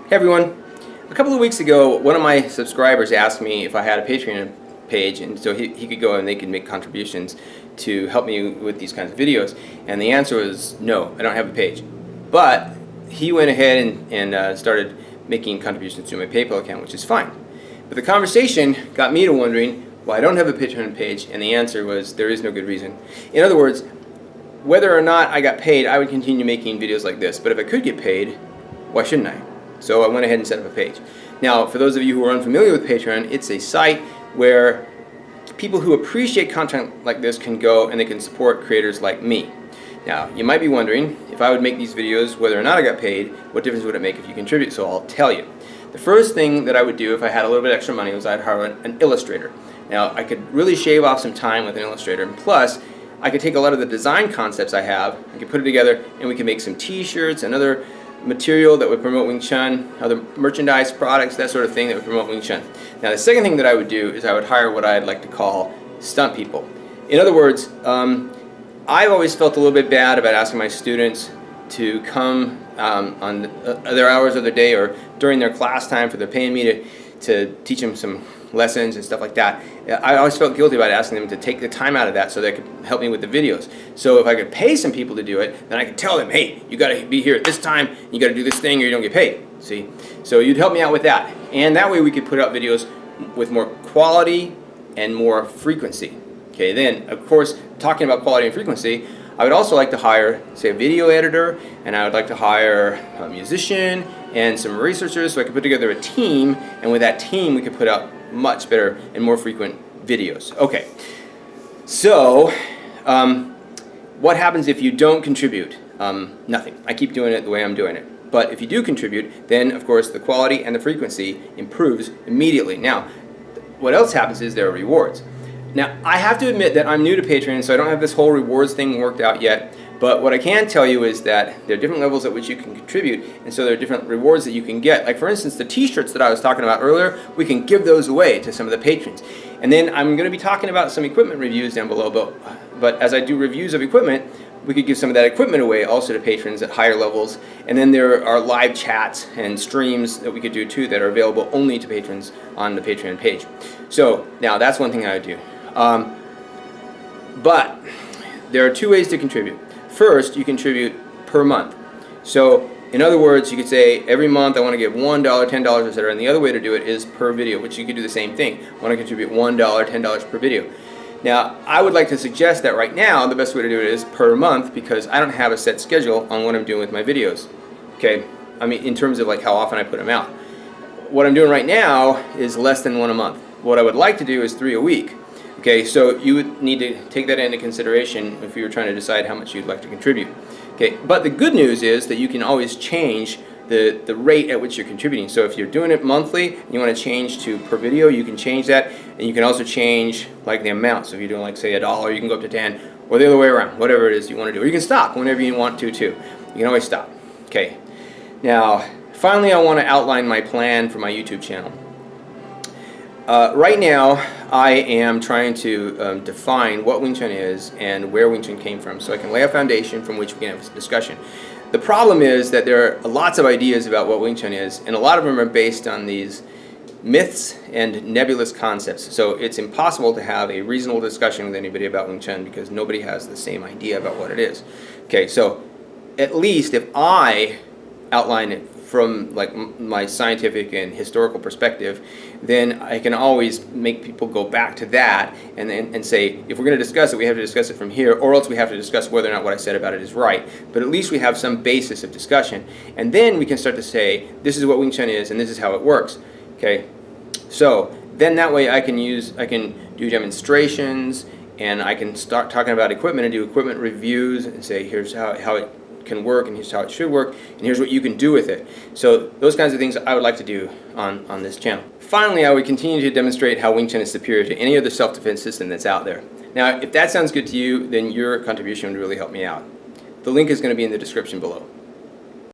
Hey everyone, a couple of weeks ago one of my subscribers asked me if I had a Patreon page, and so he could go and they could make contributions to help me with these kinds of videos, and the answer was no, I don't have a page. But he went ahead and started making contributions to my PayPal account, which is fine. But the conversation got me to wondering why I don't have a Patreon page, and the answer was there is no good reason. In other words, whether or not I got paid, I would continue making videos like this, but if I could get paid, why shouldn't I? So I went ahead and set up a page. Now, for those of you who are unfamiliar with Patreon, it's a site where people who appreciate content like this can go and they can support creators like me. Now, you might be wondering, if I would make these videos, whether or not I got paid, what difference would it make if you contribute? So I'll tell you. The first thing that I would do if I had a little bit extra money was I'd hire an illustrator. Now, I could really shave off some time with an illustrator, and plus, I could take a lot of the design concepts I have, I could put it together, and we could make some t-shirts and other material that would promote Wing Chun, other merchandise products, that sort of thing that would promote Wing Chun. Now, the second thing that I would do is I would hire what I'd like to call stunt people. In other words, I've always felt a little bit bad about asking my students to come on other hours of their day or during their class time, for they're paying me to teach them some lessons and stuff like that. I always felt guilty about asking them to take the time out of that so they could help me with the videos. So if I could pay some people to do it, then I could tell them, hey, you got to be here at this time, you got to do this thing or you don't get paid. See? So you'd help me out with that. And that way we could put out videos with more quality and more frequency. Okay, then of course, talking about quality and frequency, I would also like to hire, say, a video editor, and I would like to hire a musician and some researchers so I could put together a team, and with that team we could put out much better and more frequent videos. Okay, so what happens if you don't contribute? Nothing. I keep doing it the way I'm doing it. But if you do contribute, then of course the quality and the frequency improves immediately. Now, what else happens is there are rewards. Now, I have to admit that I'm new to Patreon, so I don't have this whole rewards thing worked out yet. But what I can tell you is that there are different levels at which you can contribute, and so there are different rewards that you can get. Like, for instance, the t-shirts that I was talking about earlier, we can give those away to some of the patrons. And then I'm going to be talking about some equipment reviews down below, but as I do reviews of equipment, we could give some of that equipment away also to patrons at higher levels. And then there are live chats and streams that we could do too that are available only to patrons on the Patreon page. So now that's one thing I would do. But there are two ways to contribute. First, you contribute per month. So in other words, you could say every month I want to give $1, $10, etc. And the other way to do it is per video, which you could do the same thing. I want to contribute $1, $10 per video. Now, I would like to suggest that right now the best way to do it is per month, because I don't have a set schedule on what I'm doing with my videos. Okay, I mean, in terms of like how often I put them out. What I'm doing right now is less than one a month. What I would like to do is 3 a week. Okay, so you would need to take that into consideration if you were trying to decide how much you'd like to contribute. Okay, but the good news is that you can always change the rate at which you're contributing. So if you're doing it monthly and you want to change to per video, you can change that, and you can also change like the amount. So if you're doing like say $1, you can go up to 10, or the other way around, whatever it is you want to do. Or you can stop whenever you want to too. You can always stop. Okay, now finally I want to outline my plan for my YouTube channel. Right now, I am trying to define what Wing Chun is and where Wing Chun came from, so I can lay a foundation from which we can have a discussion. The problem is that there are lots of ideas about what Wing Chun is, and a lot of them are based on these myths and nebulous concepts. So it's impossible to have a reasonable discussion with anybody about Wing Chun because nobody has the same idea about what it is. Okay, so at least if I outline it from like my scientific and historical perspective, then I can always make people go back to that and say, if we're going to discuss it, we have to discuss it from here, or else we have to discuss whether or not what I said about it is right. But at least we have some basis of discussion, and then we can start to say, this is what Wing Chun is, and this is how it works. Okay, so then that way I can do demonstrations, and I can start talking about equipment and do equipment reviews and say, here's how it can work, and here's how it should work, and here's what you can do with it. So those kinds of things I would like to do on this channel. Finally, I would continue to demonstrate how Wing Chun is superior to any other self-defense system that's out there. Now, if that sounds good to you, then your contribution would really help me out. The link is going to be in the description below.